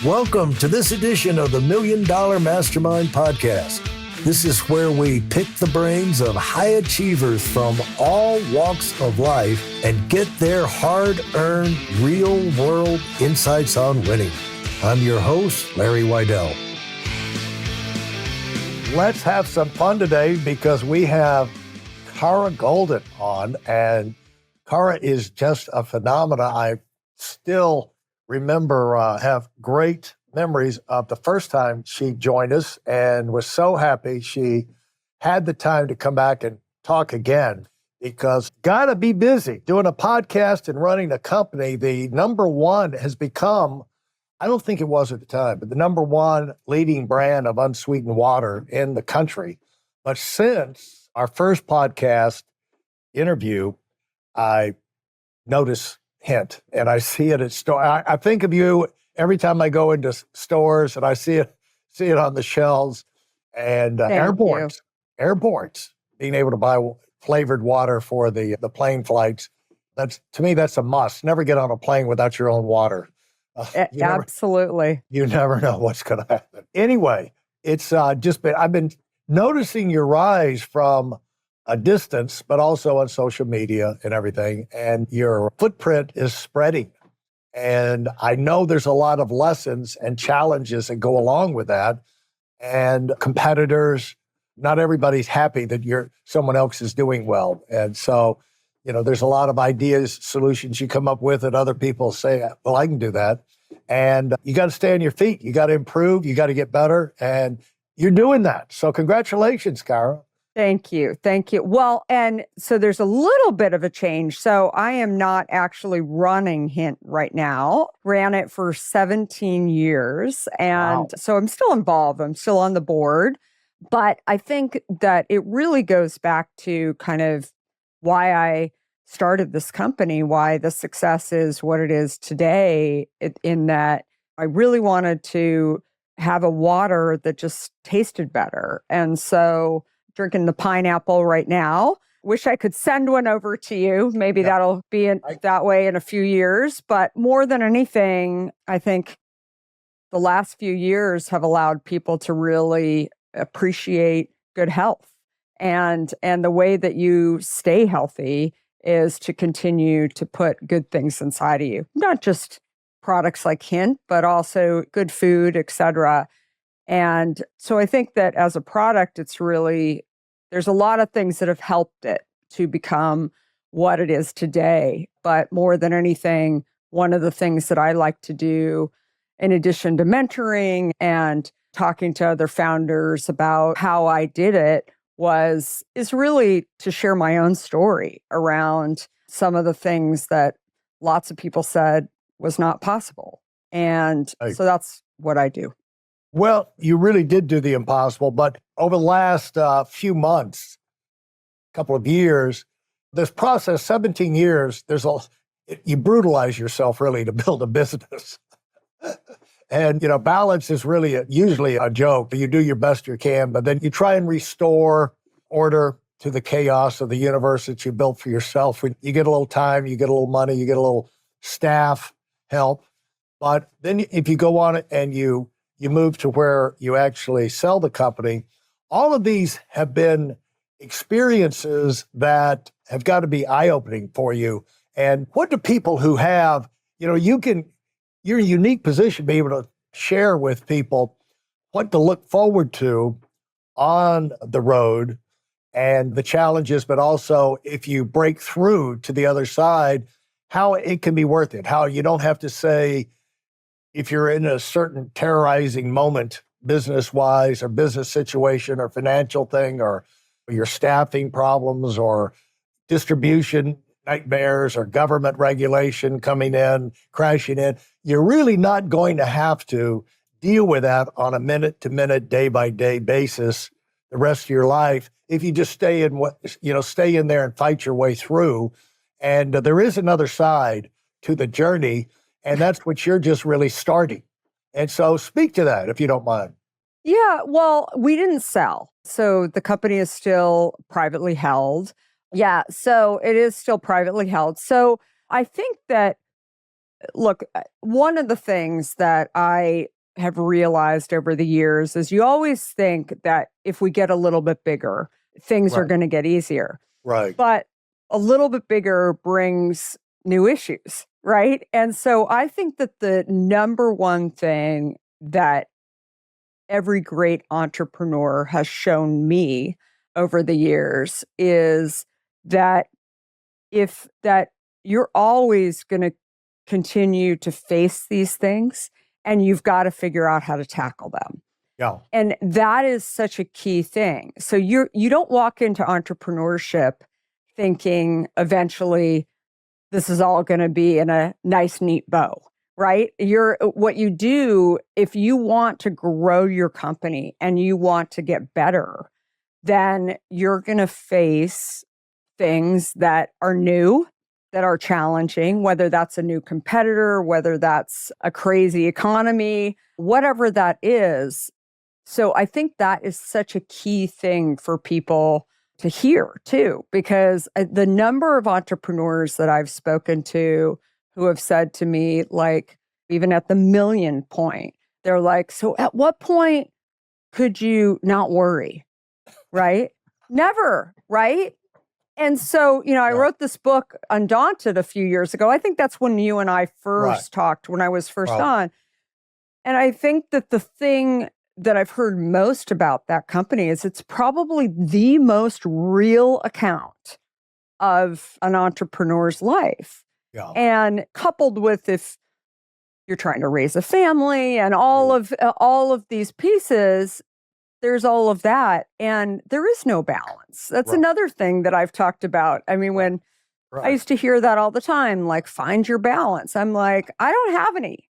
Welcome to this edition of the Million Dollar Mastermind podcast. This is where we pick the brains of high achievers from all walks of life and get their hard-earned, real-world insights on winning. I'm your host, Larry Weidel. Let's have some fun today because we have Kara Goldin on, and Kara is just a phenomenon. I still remember, have great memories of the first time she joined us and was so happy she had the time to come back and talk again because gotta be busy doing a podcast and running a company. The number one has become, I don't think it was at the time, but the number one leading brand of unsweetened water in the country. But since our first podcast interview, I notice hint, and I see it at store. I think of you every time I go into stores, and I see it on the shelves. And airports, being able to buy flavored water for the plane flights. To me, that's a must. Never get on a plane without your own water. Absolutely. You never know what's going to happen. Anyway, it's just been. I've been noticing your rise from a distance, but also on social media and everything. And your footprint is spreading. And I know there's a lot of lessons and challenges that go along with that. And competitors, not everybody's happy that someone else is doing well. And so, there's a lot of ideas, solutions you come up with that other people say, well, I can do that. And you got to stay on your feet. You got to improve. You got to get better. And you're doing that. So congratulations, Kara. Thank you. Thank you. Well, and so there's a little bit of a change. So I am not actually running Hint right now. Ran it for 17 years. And So I'm still involved. I'm still on the board. But I think that it really goes back to kind of why I started this company, why the success is what it is today, in that I really wanted to have a water that just tasted better. And so drinking the pineapple right now. Wish I could send one over to you. Maybe that'll be that way in a few years. But more than anything, I think the last few years have allowed people to really appreciate good health. And the way that you stay healthy is to continue to put good things inside of you. Not just products like Hint, but also good food, et cetera. And so I think that as a product, there's a lot of things that have helped it to become what it is today. But more than anything, one of the things that I like to do, in addition to mentoring and talking to other founders about how I did it, is really to share my own story around some of the things that lots of people said was not possible. And so that's what I do. Well, you really did do the impossible, but over the last few months, couple of years, this process, 17 years, you brutalize yourself really to build a business. And, balance is really usually a joke. You do your best you can, but then you try and restore order to the chaos of the universe that you built for yourself. You get a little time, you get a little money, you get a little staff help. But then if you go on it and you move to where you actually sell the company, all of these have been experiences that have got to be eye-opening for you. And what do people who have, you're in a unique position to be able to share with people what to look forward to on the road and the challenges, but also if you break through to the other side, how it can be worth it, how you don't have to say, if you're in a certain terrorizing moment, business-wise or business situation or financial thing or your staffing problems or distribution nightmares or government regulation coming in, crashing in, you're really not going to have to deal with that on a minute-to-minute, day-by-day basis the rest of your life if you just stay in there and fight your way through. And there is another side to the journey. And that's what you're just really starting. And so speak to that, if you don't mind. Yeah, well, we didn't sell. So the company is still privately held. Yeah, so it is still privately held. So I think that look, one of the things that I have realized over the years is you always think that if we get a little bit bigger, things are Right. going to get easier. Right. But a little bit bigger brings new issues, right? And so I think that the number one thing that every great entrepreneur has shown me over the years is that that you're always going to continue to face these things and you've got to figure out how to tackle them. Yeah. And that is such a key thing. So you don't walk into entrepreneurship thinking eventually this is all going to be in a nice neat bow, right? What you do if you want to grow your company and you want to get better, then you're going to face things that are new, that are challenging, whether that's a new competitor, whether that's a crazy economy, whatever that is. So I think that is such a key thing for people to hear too, because the number of entrepreneurs that I've spoken to who have said to me, like, even at the million point, they're like, so at what point could you not worry? Right? Never, right? And so, I Yeah. wrote this book, Undaunted, a few years ago. I think that's when you and I first talked, when I was first Right. on. And I think that the thing that I've heard most about that company is it's probably the most real account of an entrepreneur's life. Yeah. And coupled with if you're trying to raise a family and all of these pieces, there's all of that, and there is no balance. That's Right. another thing that I've talked about. I mean, when I Right. used to hear that all the time, like, find your balance. I'm like, I don't have any.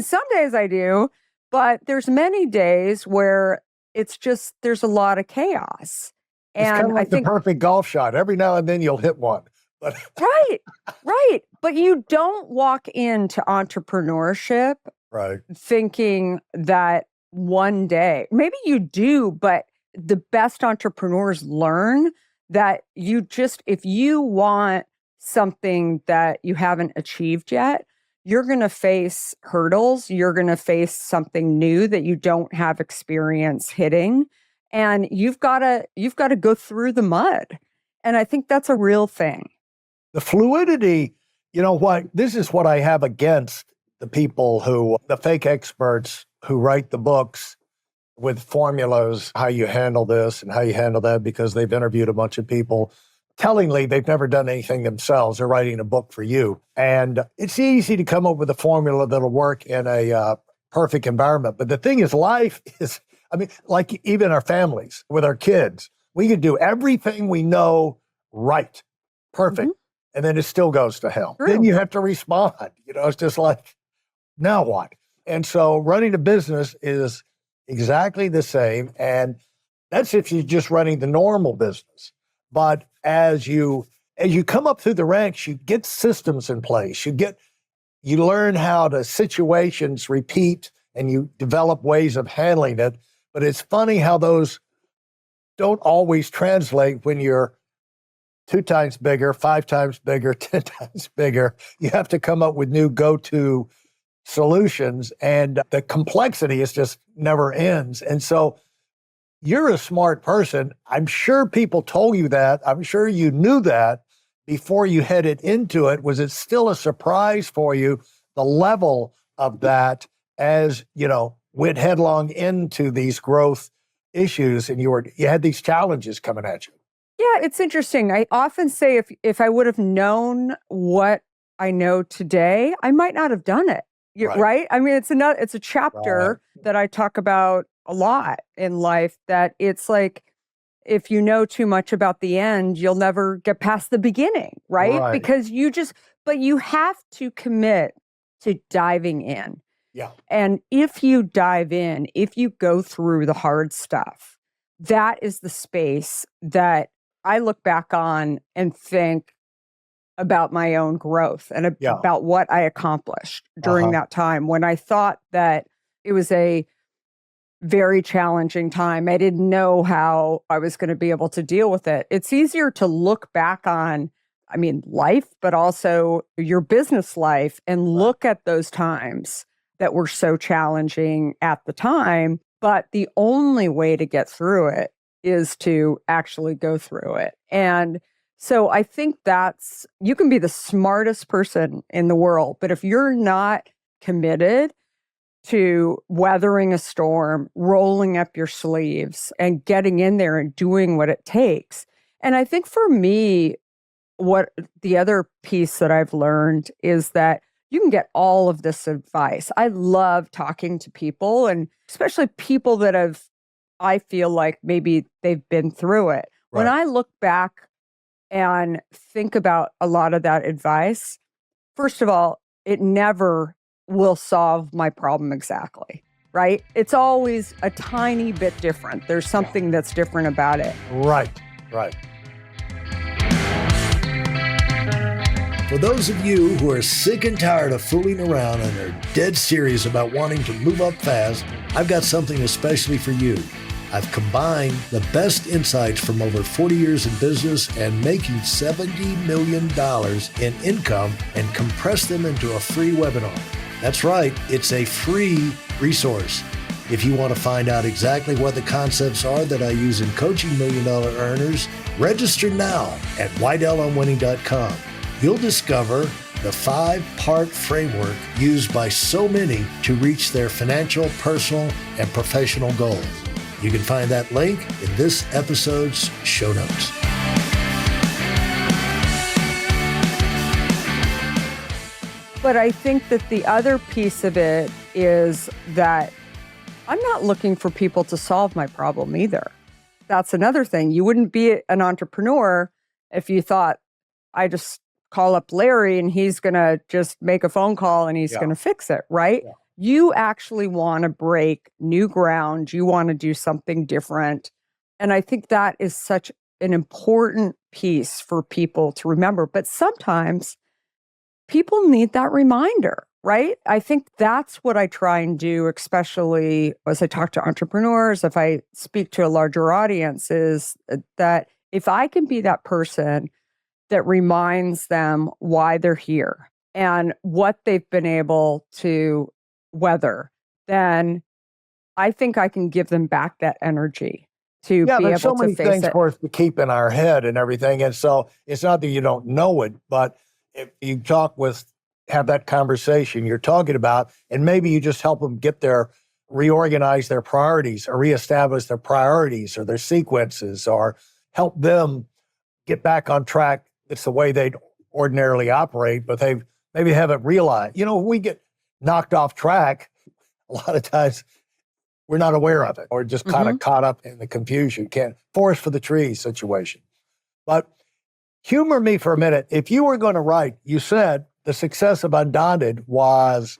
Some days I do, but there's many days where it's just, there's a lot of chaos. It's kind And of I like the think, perfect golf shot. Every now and then you'll hit one. But right, right. But you don't walk into entrepreneurship right. thinking that one day, maybe you do, but the best entrepreneurs learn that if you want something that you haven't achieved yet, you're going to face hurdles. You're going to face something new that you don't have experience hitting. And you've got to go through the mud. And I think that's a real thing. The fluidity, this is what I have against the people the fake experts who write the books with formulas, how you handle this and how you handle that, because they've interviewed a bunch of people. Tellingly, they've never done anything themselves. They're writing a book for you. And it's easy to come up with a formula that'll work in a perfect environment. But the thing is, life is, like even our families with our kids, we can do everything we know right, perfect. Mhm. And then it still goes to hell. True. Then you have to respond. It's just like, now what? And so running a business is exactly the same. And that's if you're just running the normal business. But as you come up through the ranks, you get systems in place. You learn how the situations repeat and you develop ways of handling it. But it's funny how those don't always translate when you're 2 times bigger, 5 times bigger, 10 times bigger. You have to come up with new go-to solutions, and the complexity is just never ends. And so you're a smart person. I'm sure people told you that. I'm sure you knew that before you headed into it. Was it still a surprise for you, the level of that, as went headlong into these growth issues and you had these challenges coming at you? Yeah, it's interesting. I often say if I would have known what I know today, I might not have done it. Right? I mean, it's a chapter that I talk about a lot in life, that it's like, if you know too much about the end, you'll never get past the beginning, right? Because but you have to commit to diving in. Yeah. And if you dive in, if you go through the hard stuff, that is the space that I look back on and think about my own growth and about what I accomplished during that time, when I thought that it was a very challenging time. I didn't know how I was going to be able to deal with it. It's easier to look back on I mean, life, but also your business life, and look at those times that were so challenging at the time. But the only way to get through it is to actually go through it. And so I think you can be the smartest person in the world, but if you're not committed to weathering a storm, rolling up your sleeves and getting in there and doing what it takes. And I think for me, what the other piece that I've learned is that you can get all of this advice. I love talking to people, and especially people that I feel like maybe they've been through it. When I look back and think about a lot of that advice, first of all, it never will solve my problem exactly, right? It's always a tiny bit different. There's something that's different about it. Right. For those of you who are sick and tired of fooling around and are dead serious about wanting to move up fast, I've got something especially for you. I've combined the best insights from over 40 years in business and making $70 million in income and compressed them into a free webinar. That's right, it's a free resource. If you want to find out exactly what the concepts are that I use in coaching million dollar earners, register now at WeidelOnWinning.com. You'll discover the 5-part framework used by so many to reach their financial, personal, and professional goals. You can find that link in this episode's show notes. But I think that the other piece of it is that I'm not looking for people to solve my problem either. That's another thing. You wouldn't be an entrepreneur if you thought, I just call up Larry and he's going to just make a phone call and he's going to fix it, right? Yeah. You actually want to break new ground. You want to do something different. And I think that is such an important piece for people to remember. But sometimes people need that reminder, right? I think that's what I try and do, especially as I talk to entrepreneurs, if I speak to a larger audience, is that if I can be that person that reminds them why they're here and what they've been able to weather, then I think I can give them back that energy to be able to face it. There's so many things for us to keep in our head and everything. And so it's not that you don't know it, but if you have that conversation you're talking about, and maybe you just help them reorganize their priorities or reestablish their priorities or their sequences, or help them get back on track. It's the way they'd ordinarily operate, but they maybe haven't realized. When we get knocked off track, a lot of times we're not aware of it, or just kind of caught up in the confusion. Forest for the trees situation. But humor me for a minute. If you were going to write, you said the success of Undaunted was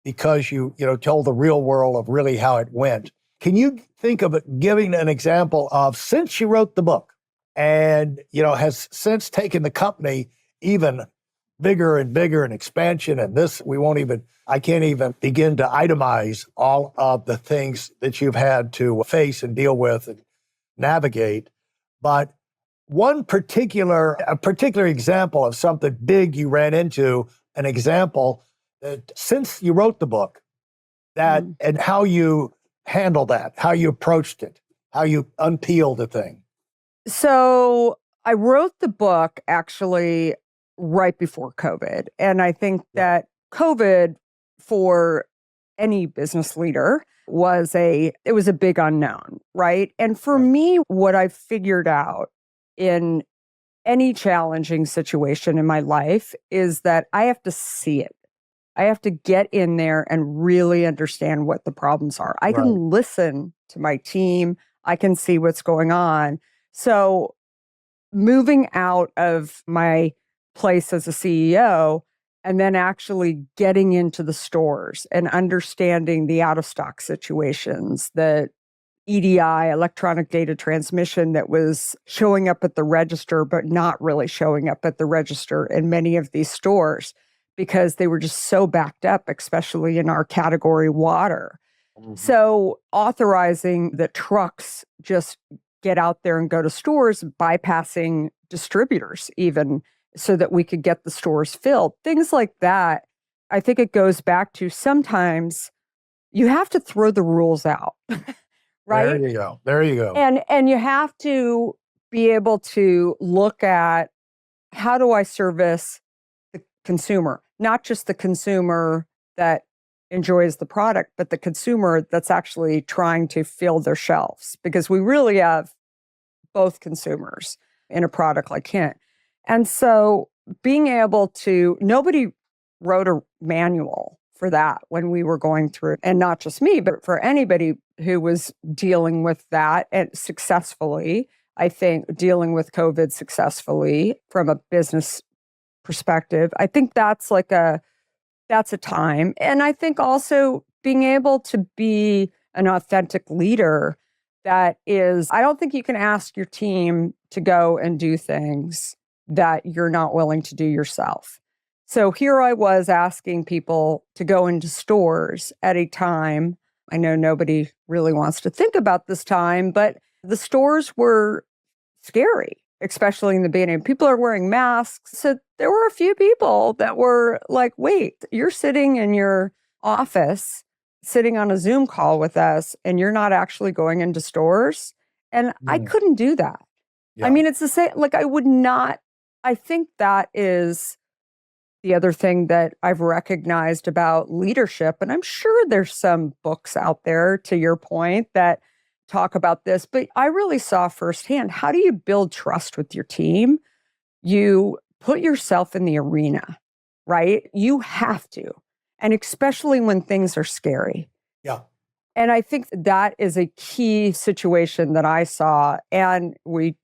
because you told the real world of really how it went. Can you think of it, giving an example of, since you wrote the book and, has since taken the company even bigger and bigger in expansion, and I can't even begin to itemize all of the things that you've had to face and deal with and navigate. But a particular example of something big you ran into, an example that since you wrote the book, and how you handled that, how you approached it, how you unpeeled the thing. So I wrote the book actually right before COVID. And I think that COVID, for any business leader, was a big unknown, right? And for me, what I figured out in any challenging situation in my life is that I have to see it. I have to get in there and really understand what the problems are. I can listen to my team. I can see what's going on. So moving out of my place as a CEO and then actually getting into the stores and understanding the out of stock situations, the EDI, electronic data transmission, that was showing up at the register, but not really showing up at the register in many of these stores because they were just so backed up, especially in our category water. So authorizing the trucks just get out there and go to stores, bypassing distributors even, so that we could get the stores filled. Things like that. I think it goes back to sometimes you have to throw the rules out, right? There you go. There you go. And you have to be able to look at, how do I service the consumer? Not just the consumer that enjoys the product, but the consumer that's actually trying to fill their shelves, because we really have both consumers in a product like Hint. And so being able to, nobody wrote a manual for that when we were going through it, and not just me, but for anybody who was dealing with that and successfully. I think dealing with COVID successfully from a business perspective, I think that's a time. And I think also being able to be an authentic leader that is, I don't think you can ask your team to go and do things that you're not willing to do yourself. So here I was asking people to go into stores at a time. I know nobody really wants to think about this time, but the stores were scary, especially in the beginning. People are wearing masks. So there were a few people that were like, wait, you're sitting in your office, sitting on a Zoom call with us, and you're not actually going into stores. And I couldn't do that. Yeah. I mean, it's the same, like I would not, I think that is the other thing that I've recognized about leadership. And I'm sure there's some books out there, to your point, that talk about this, but I really saw firsthand, how do you build trust with your team? You put yourself in the arena, right? You have to. And especially when things are scary. Yeah. And I think that is a key situation that I saw. And we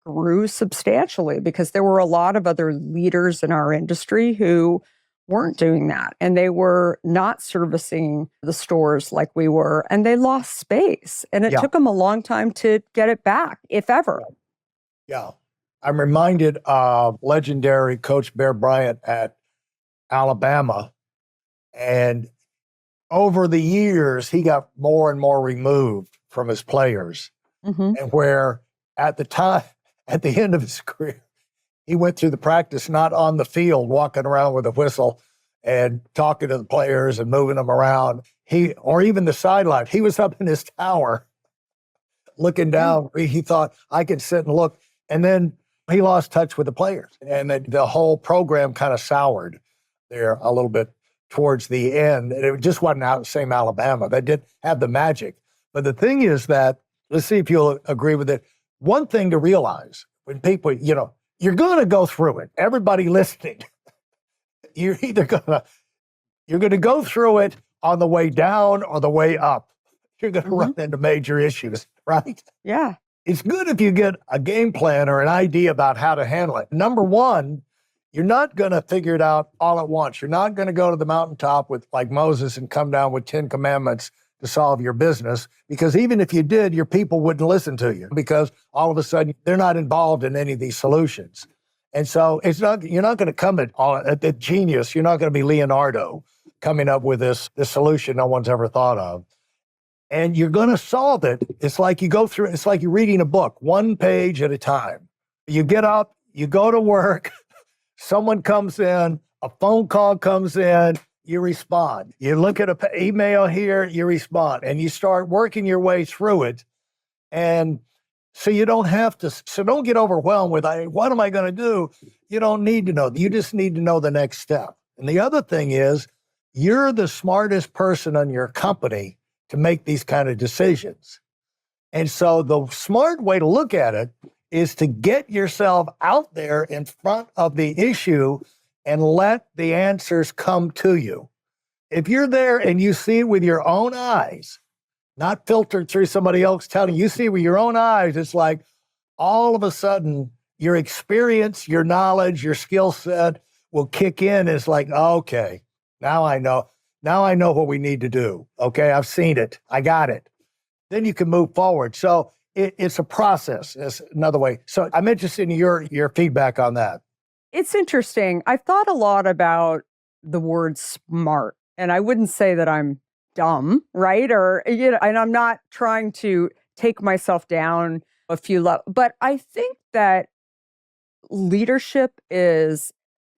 grew substantially because there were a lot of other leaders in our industry who weren't doing that. And they were not servicing the stores like we were. And they lost space. And it took them a long time to get it back, if ever. Yeah. I'm reminded of legendary Coach Bear Bryant at Alabama. And over the years, he got more and more removed from his players. And where at the time, at the end of his career, he went through the practice, not on the field, walking around with a whistle and talking to the players and moving them around. Or even the sideline. He was up in his tower looking down. He thought, I could sit and look. And then he lost touch with the players. And the whole program kind of soured there a little bit towards the end. And it just wasn't out the same Alabama. They did have the magic. But the thing is that, let's see if you'll agree with it. One thing to realize when people, you're going to go through it. Everybody listening, you're going to go through it on the way down or the way up. You're going to run into major issues, right? Yeah. It's good if you get a game plan or an idea about how to handle it. Number one, you're not going to figure it out all at once. You're not going to go to the mountaintop with like Moses and come down with 10 commandments to solve your business, because even if you did, your people wouldn't listen to you because all of a sudden they're not involved in any of these solutions. And so you're not going to come at the genius. You're not going to be Leonardo coming up with this solution no one's ever thought of. And you're going to solve it. It's like you go through, it's like you're reading a book, one page at a time. You get up, you go to work, someone comes in, a phone call comes in, you respond. You look at an email here, you respond, and you start working your way through it. And so you don't have to, so don't get overwhelmed with, what am I going to do? You don't need to know. You just need to know the next step. And the other thing is, you're the smartest person in your company to make these kind of decisions. And so the smart way to look at it is to get yourself out there in front of the issue and let the answers come to you. If you're there and you see it with your own eyes, not filtered through somebody else telling you, see it with your own eyes, it's like all of a sudden your experience, your knowledge, your skill set will kick in. It's like, okay, now I know. Now I know what we need to do. Okay, I've seen it. I got it. Then you can move forward. So it's a process. It's another way. So I'm interested in your feedback on that. It's interesting. I've thought a lot about the word smart, and I wouldn't say that I'm dumb, right? Or, and I'm not trying to take myself down a few levels, but I think that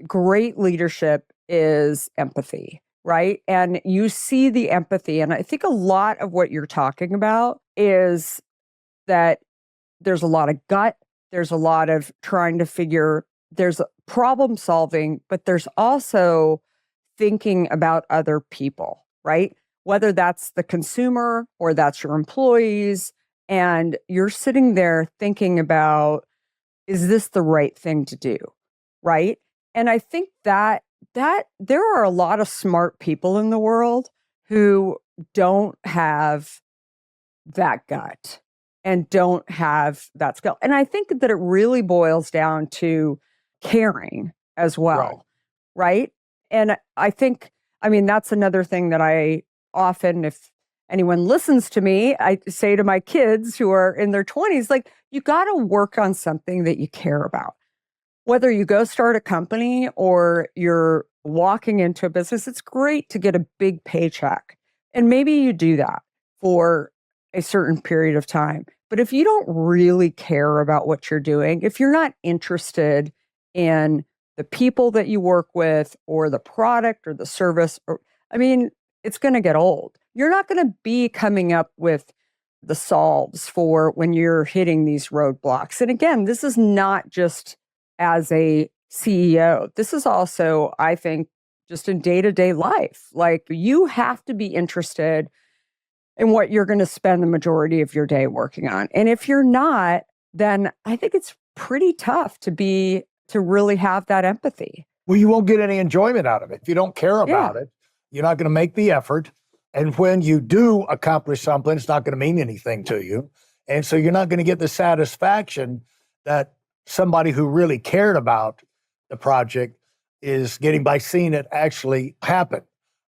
great leadership is empathy, right? And you see the empathy. And I think a lot of what you're talking about is that there's a lot of gut, there's a lot of there's problem solving, but there's also thinking about other people, right? Whether that's the consumer or that's your employees. And you're sitting there thinking about, is this the right thing to do? Right. And I think that there are a lot of smart people in the world who don't have that gut and don't have that skill. And I think that it really boils down to caring as well. Right. And that's another thing that I often, if anyone listens to me, I say to my kids who are in their 20s, like, you got to work on something that you care about. Whether you go start a company or you're walking into a business, it's great to get a big paycheck. And maybe you do that for a certain period of time. But if you don't really care about what you're doing, if you're not interested in the people that you work with or the product or the service, it's going to get old. You're not going to be coming up with the solves for when you're hitting these roadblocks. And again, this is not just as a CEO. This is also, I think, just in day-to-day life. Like, you have to be interested in what you're going to spend the majority of your day working on. And if you're not, then I think it's pretty tough to really have that empathy. Well, you won't get any enjoyment out of it. If you don't care about it, you're not going to make the effort. And when you do accomplish something, it's not going to mean anything to you. And so you're not going to get the satisfaction that somebody who really cared about the project is getting by seeing it actually happen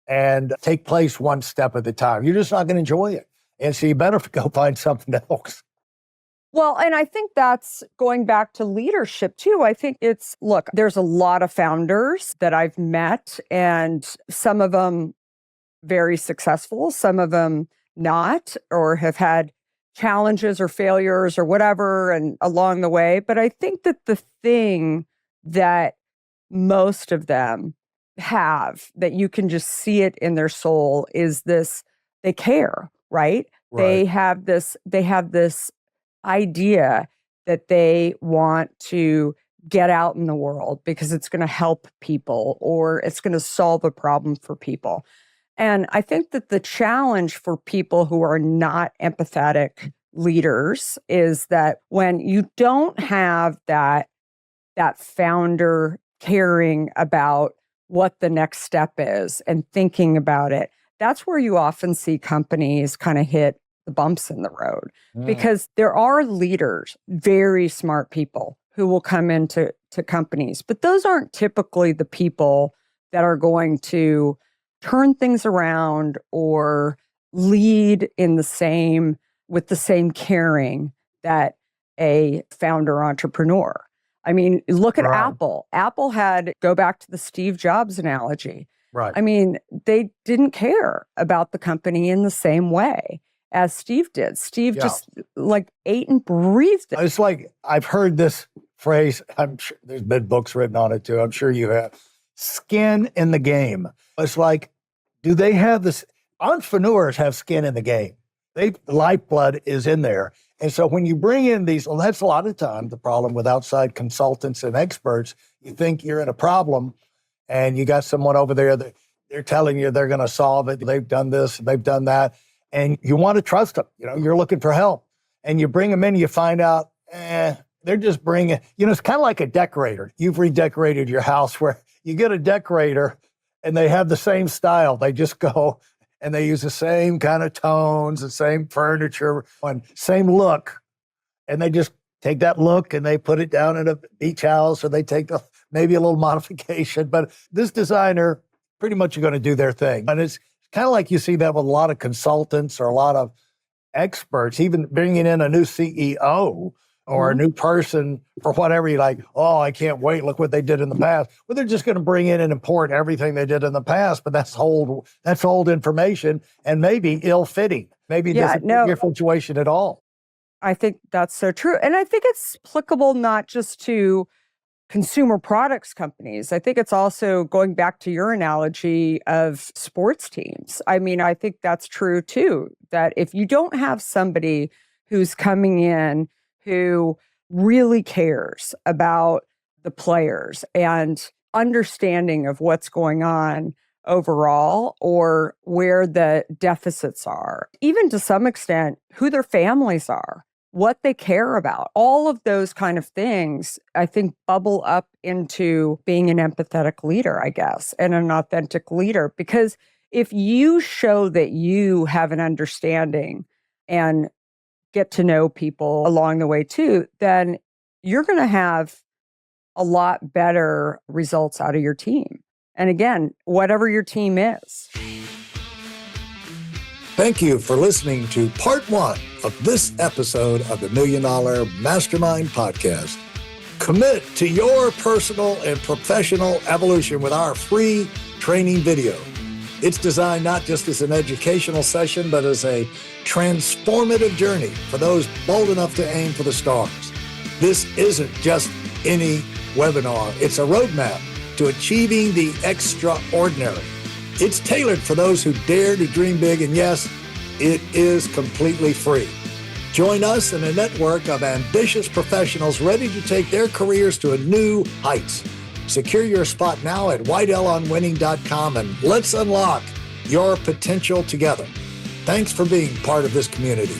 and take place one step at a time. You're just not going to enjoy it. And so you better go find something else. Well, and I think that's going back to leadership too. I think there's a lot of founders that I've met, and some of them very successful, some of them not, or have had challenges or failures or whatever and along the way. But I think that the thing that most of them have, that you can just see it in their soul, is this: they care, right? They have this idea that they want to get out in the world because it's going to help people or it's going to solve a problem for people. And I think that the challenge for people who are not empathetic leaders is that when you don't have that founder caring about what the next step is and thinking about it, that's where you often see companies kind of hit the bumps in the road. Because there are leaders, very smart people, who will come into companies, but those aren't typically the people that are going to turn things around or lead with the same caring that a founder entrepreneur. I mean, look at Apple. Apple go back to the Steve Jobs analogy. Right. I mean, they didn't care about the company in the same way as Steve did. Steve just ate and breathed it. It's like, I've heard this phrase, I'm sure there's been books written on it too, I'm sure you have. Skin in the game. It's like, do they have this? Entrepreneurs have skin in the game. Lifeblood is in there. And so when you bring in that's a lot of time the problem with outside consultants and experts. You think you're in a problem and you got someone over there that they're telling you they're going to solve it. They've done this, they've done that. And you want to trust them. You're looking for help. And you bring them in, you find out, they're just bringing, it's kind of like a decorator. You've redecorated your house where you get a decorator and they have the same style. They just go and they use the same kind of tones, the same furniture, and same look. And they just take that look and they put it down in a beach house, or they take maybe a little modification. But this designer pretty much are going to do their thing. And it's kind of like you see that with a lot of consultants or a lot of experts, even bringing in a new CEO or a new person for whatever. You're like, oh, I can't wait. Look what they did in the past. Well, they're just going to bring in and import everything they did in the past, but that's old information and maybe ill-fitting. Maybe it doesn't fit your situation at all. I think that's so true. And I think it's applicable not just to consumer products companies. I think it's also going back to your analogy of sports teams. I mean, I think that's true too, that if you don't have somebody who's coming in who really cares about the players and understanding of what's going on overall or where the deficits are, even to some extent, who their families are, what they care about, all of those kind of things, I think bubble up into being an empathetic leader, I guess, and an authentic leader. Because if you show that you have an understanding and get to know people along the way too, then you're going to have a lot better results out of your team. And again, whatever your team is. Thank you for listening to part 1 of this episode of the Million Dollar Mastermind podcast. Commit to your personal and professional evolution with our free training video. It's designed not just as an educational session, but as a transformative journey for those bold enough to aim for the stars. This isn't just any webinar. It's a roadmap to achieving the extraordinary. It's tailored for those who dare to dream big, and yes, it is completely free. Join us in a network of ambitious professionals ready to take their careers to a new heights. Secure your spot now at weidelonwinning.com and let's unlock your potential together. Thanks for being part of this community.